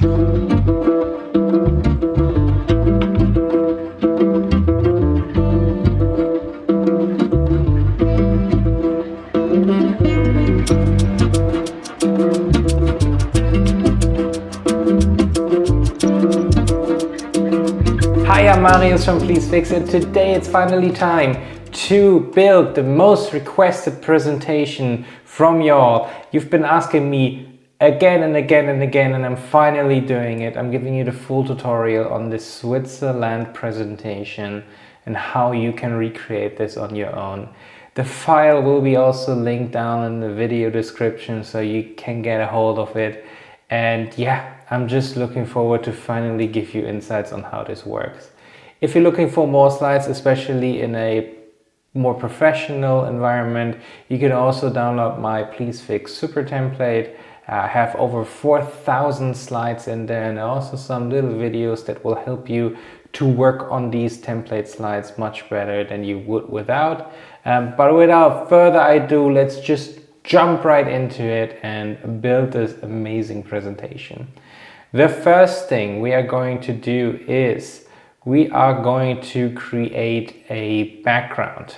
Hi, I'm Marius from Please Fix It. Today it's finally time to build the most requested presentation from y'all. You've been asking me again and again and again, and I'm finally doing it. I'm giving you the full tutorial on this Switzerland presentation and how you can recreate this on your own. The file will be also linked down in the video description so you can get a hold of it. And yeah, I'm just looking forward to finally give you insights on how this works. If you're looking for more slides, especially in a more professional environment, you can also download my Please Fix super template. I have over 4,000 slides in there and also some little videos that will help you to work on these template slides much better than you would without. But without further ado, let's just jump right into it and build this amazing presentation. The first thing we are going to do is we are going to create a background.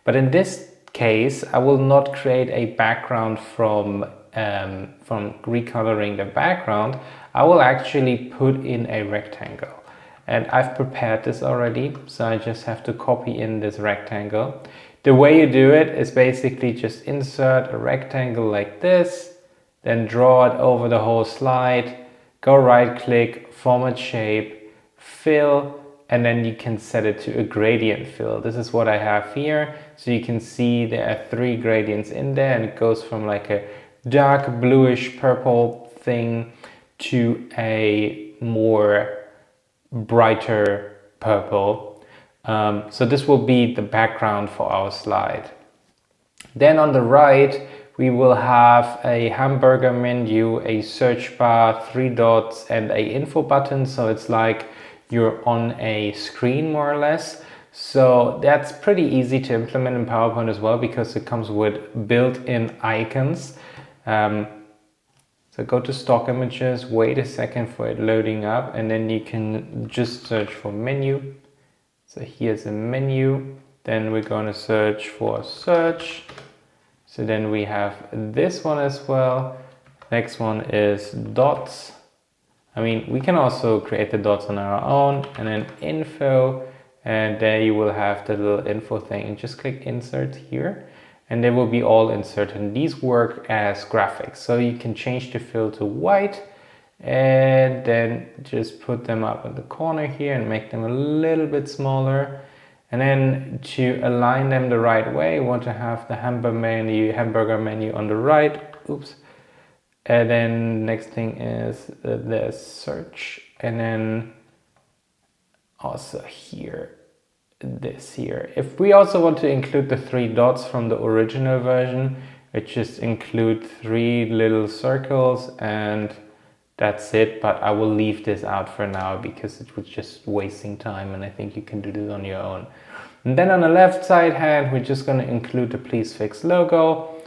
But in this case, I will not create a background from recoloring the background. I will actually put in a rectangle. And I've prepared this already, so I just have to copy in this rectangle. The way you do it is basically just insert a rectangle like this, then draw it over the whole slide, go right click, format shape, fill, and then you can set it to a gradient fill. This is what I have here. So you can see there are 3 gradients in there, and it goes from like a dark bluish purple thing to a more brighter purple. So this will be the background for our slide. Then on the right, we will have a hamburger menu, a search bar, 3 dots, and a info button. So it's like you're on a screen more or less. So that's pretty easy to implement in PowerPoint as well because it comes with built-in icons. So go to stock images, wait a second for it loading up, and then you can just search for menu. So here's a menu, then we're going to search for search. So then we have this one as well. Next one is dots. I mean, we can also create the dots on our own, and then info, and there you will have the little info thing, and just click insert here, and they will be all inserted. And these work as graphics, so you can change the fill to white, and then just put them up in the corner here and make them a little bit smaller. And then to align them the right way, you want to have the hamburger menu on the right. Oops. And then next thing is the search, and then also here, this here. If we also want to include the 3 dots from the original version, it just include 3 little circles and that's it, but I will leave this out for now because it was just wasting time, and I think you can do this on your own. And then on the left side hand, we're just going to include the Please Fix logo.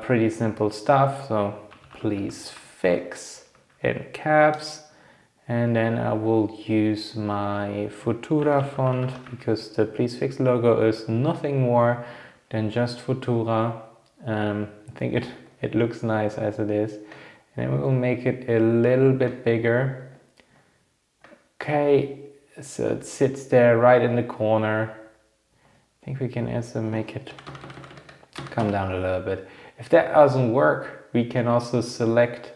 Pretty simple stuff. So Please Fix in caps, and then I will use my Futura font because the Please Fix logo is nothing more than just Futura. I think it looks nice as it is. And then we will make it a little bit bigger. Okay, so it sits there right in the corner. I think we can also make it come down a little bit. If that doesn't work, we can also select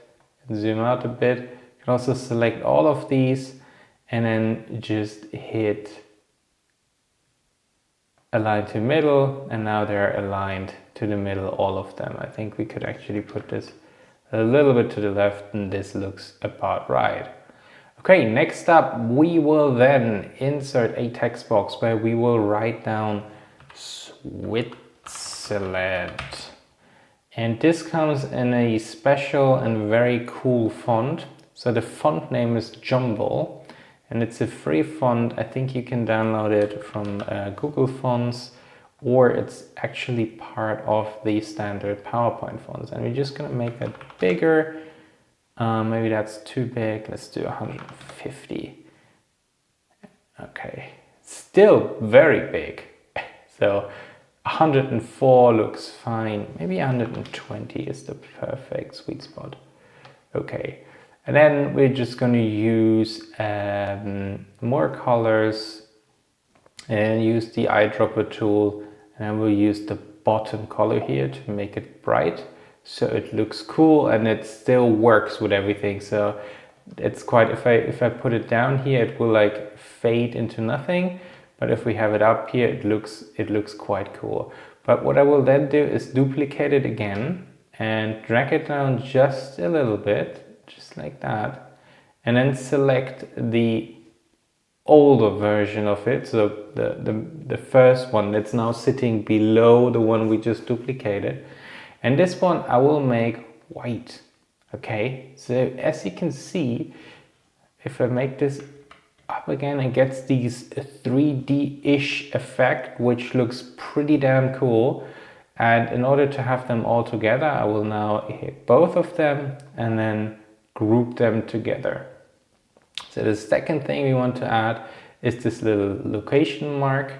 and zoom out a bit. You can also select all of these and then just hit align to middle, and now they're aligned to the middle, all of them. I think we could actually put this a little bit to the left, and this looks about right. Okay, next up, we will then insert a text box where we will write down Switzerland. And this comes in a special and very cool font. So the font name is Jumbo, and it's a free font. I think you can download it from Google Fonts, or it's actually part of the standard PowerPoint fonts. And we're just gonna make it bigger Maybe that's too big. Let's do 150. Okay, still very big. So 104 looks fine. Maybe 120 is the perfect sweet spot. Okay, and then we're just going to use more colors and use the eyedropper tool, and then we'll use the bottom color here to make it bright so it looks cool and it still works with everything. So it's quite, if I put it down here, it will like fade into nothing, but if we have it up here, it looks quite cool. But what I will then do is duplicate it again and drag it down just a little bit, just like that, and then select the older version of it, so the first one that's now sitting below the one we just duplicated, and this one I will make white. Okay, so as you can see, if I make this up again, it gets these 3D-ish effect, which looks pretty damn cool. And in order to have them all together, I will now hit both of them and then group them together. So the second thing we want to add is this little location mark.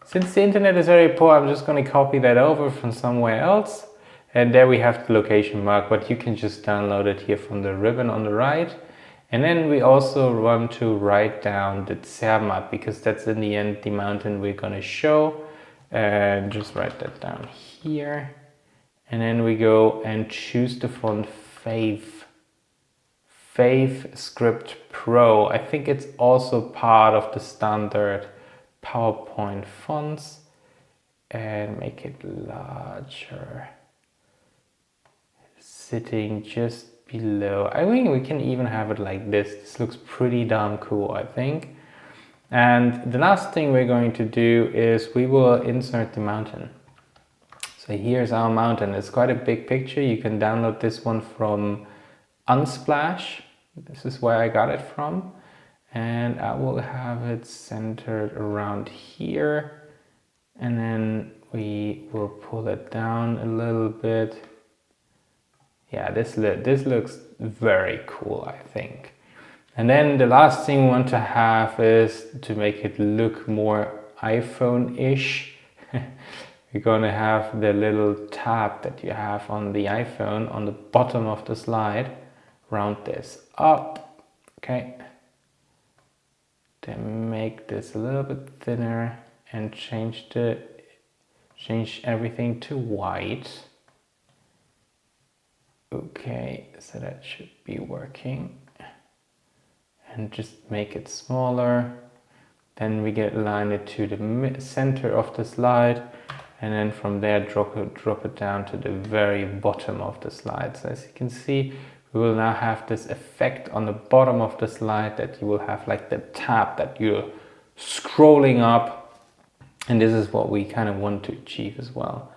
Since the internet is very poor, I'm just going to copy that over from somewhere else. And there we have the location mark, but you can just download it here from the ribbon on the right. And then we also want to write down the Zermatt, because that's in the end the mountain we're going to show. And just write that down here. And then we go and choose the font Fave Script Pro. I think it's also part of the standard PowerPoint fonts. And make it larger. Sitting just below. I think we can even have it like this. This looks pretty damn cool, I think. And the last thing we're going to do is we will insert the mountain. So here's our mountain. It's quite a big picture. You can download this one from Unsplash. This is where I got it from. And I will have it centered around here. And then we will pull it down a little bit. Yeah, this looks very cool, I think. And then the last thing we want to have is to make it look more iPhone-ish. We're going to have the little tab that you have on the iPhone on the bottom of the slide. Round this up. Okay. Then make this a little bit thinner and change everything to white. Okay, so that should be working. And just make it smaller. Then we align it to the center of the slide, and then from there drop it down to the very bottom of the slide. So as you can see, we will now have this effect on the bottom of the slide that you will have like the tab that you're scrolling up, and this is what we kind of want to achieve as well.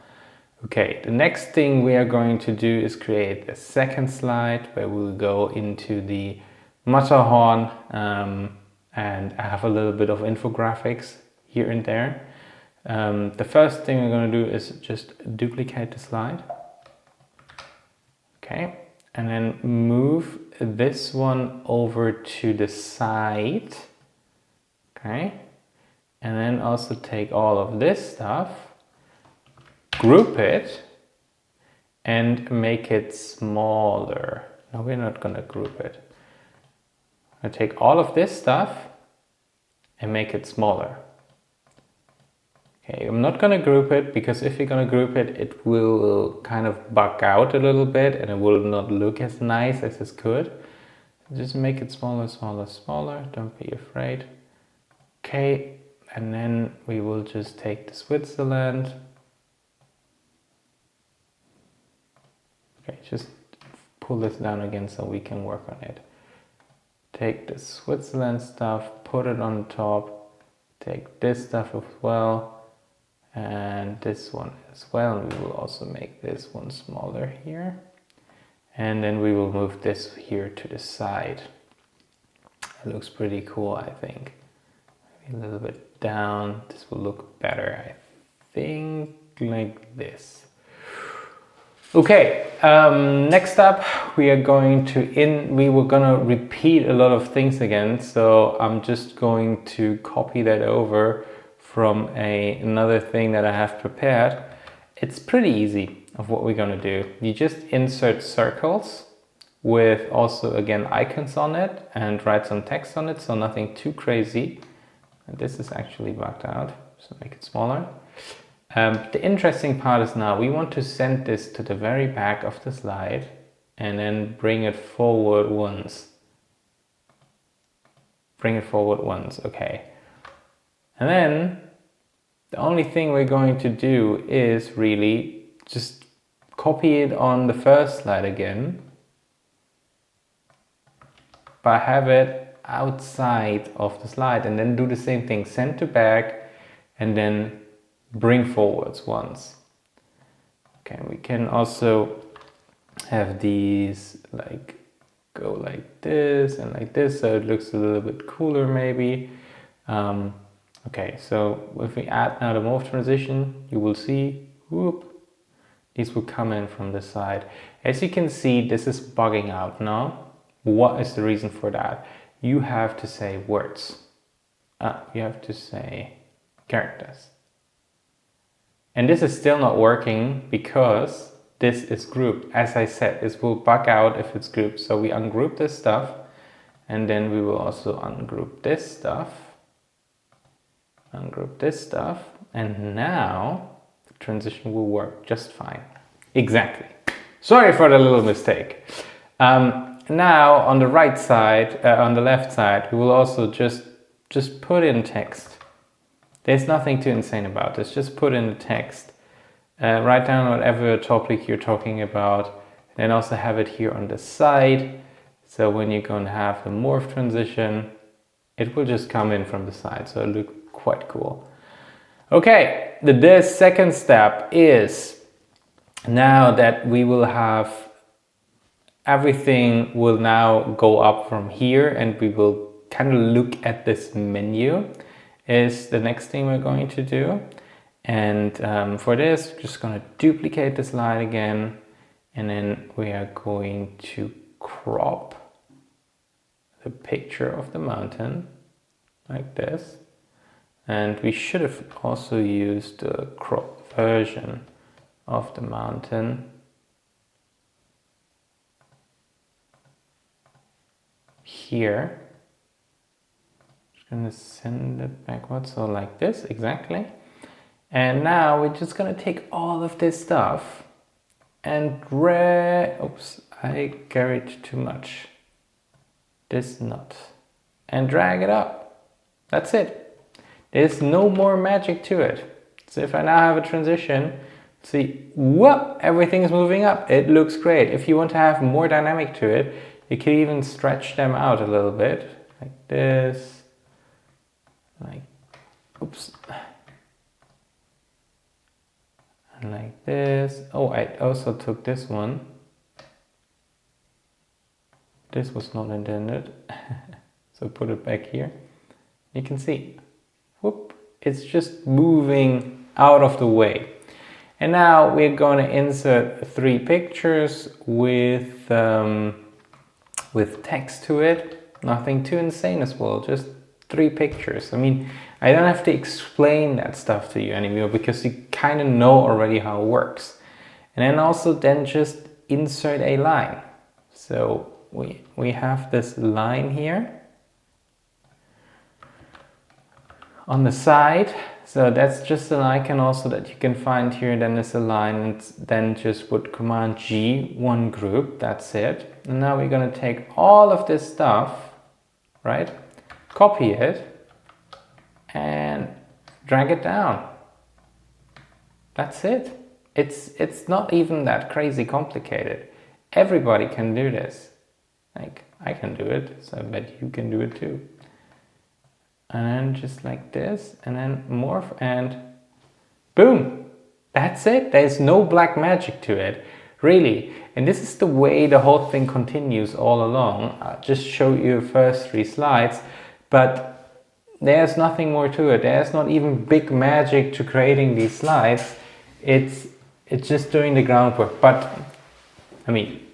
Okay, the next thing we are going to do is create a second slide where we'll go into the Matterhorn and have a little bit of infographics here and there. The first thing we're going to do is just duplicate the slide. Okay, and then move this one over to the side. Okay, and then also take all of this stuff, group it, and make it smaller. No, we're not going to group it. I take all of this stuff and make it smaller. Okay, I'm not going to group it because if you're going to group it, it will kind of bug out a little bit and it will not look as nice as it could. Just make it smaller, smaller, smaller. Don't be afraid. Okay, and then we will just take the Switzerland. Okay, just pull this down again so we can work on it. Take the Switzerland stuff, put it on top, take this stuff as well, and this one as well. And we will also make this one smaller here. And then we will move this here to the side. It looks pretty cool, I think. Maybe a little bit down. This will look better, I think, like this. Okay, next up we are going we were gonna repeat a lot of things again, so I'm just going to copy that over from another thing that I have prepared. It's pretty easy of what we're gonna do. You just insert circles with also again icons on it and write some text on it, so nothing too crazy. And this is actually bugged out, so make it smaller. The interesting part is now we want to send this to the very back of the slide and then bring it forward once. Bring it forward once, okay. And then the only thing we're going to do is really just copy it on the first slide again, but have it outside of the slide, and then do the same thing, send to back and then bring forwards once. Okay, we can also have these like go like this and like this, so it looks a little bit cooler maybe. Okay, so if we add now the morph transition, you will see, whoop, these will come in from the side. As you can see, this is bugging out now. What is the reason for that? You have to say words. You have to say characters. And this is still not working because this is grouped. As I said, this will bug out if it's grouped. So we ungroup this stuff and then we will also ungroup this stuff. Ungroup this stuff. And now the transition will work just fine. Exactly. Sorry for the little mistake. Now on the right side, on the left side, we will also just put in text. There's nothing too insane about this. Just put in the text. Write down whatever topic you're talking about. Then also have it here on the side. So when you're going to have the morph transition, it will just come in from the side. So it'll look quite cool. Okay, the second step is now that we will have everything will now go up from here and we will kind of look at this menu. Is the next thing we're going to do. And for this, we're just going to duplicate the slide again, and then we are going to crop the picture of the mountain like this. And we should have also used the crop version of the mountain here. Gonna send it backwards, so like this, exactly. And now we're just gonna take all of this stuff and oops, I carried too much. This knot. And drag it up. That's it. There's no more magic to it. So if I now have a transition, see, whoop, everything is moving up. It looks great. If you want to have more dynamic to it, you can even stretch them out a little bit, like this. Like, oops, and like this. Oh, I also took this one. This was not intended. So put it back here. You can see, whoop, it's just moving out of the way. And now we're going to insert 3 pictures with text to it. Nothing too insane as well, just 3 pictures. I mean, I don't have to explain that stuff to you anymore because you kind of know already how it works. And then also then just insert a line. So we have this line here on the side. So that's just an icon also that you can find here. Then there's a line, and then just put Command G, one group, that's it. And now we're going to take all of this stuff, right? Copy it and drag it down. That's it. It's not even that crazy complicated. Everybody can do this. Like, I can do it, so I bet you can do it too. And then just like this, and then morph, and boom. That's it. There's no black magic to it, really. And this is the way the whole thing continues all along. I'll just show you the first 3 slides. But there's nothing more to it. There's not even big magic to creating these slides. It's it's just doing the groundwork. But I mean,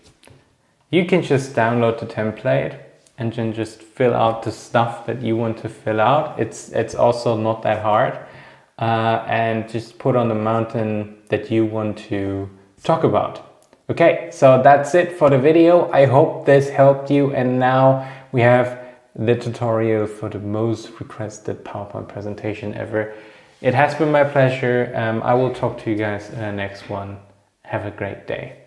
you can just download the template and then just fill out the stuff that you want to fill out. It's also not that hard. And just put on the mountain that you want to talk about. Okay, so that's it for the video. I hope this helped you, and now we have the tutorial for the most requested PowerPoint presentation ever. It has been my pleasure. I will talk to you guys in the next one. Have a great day.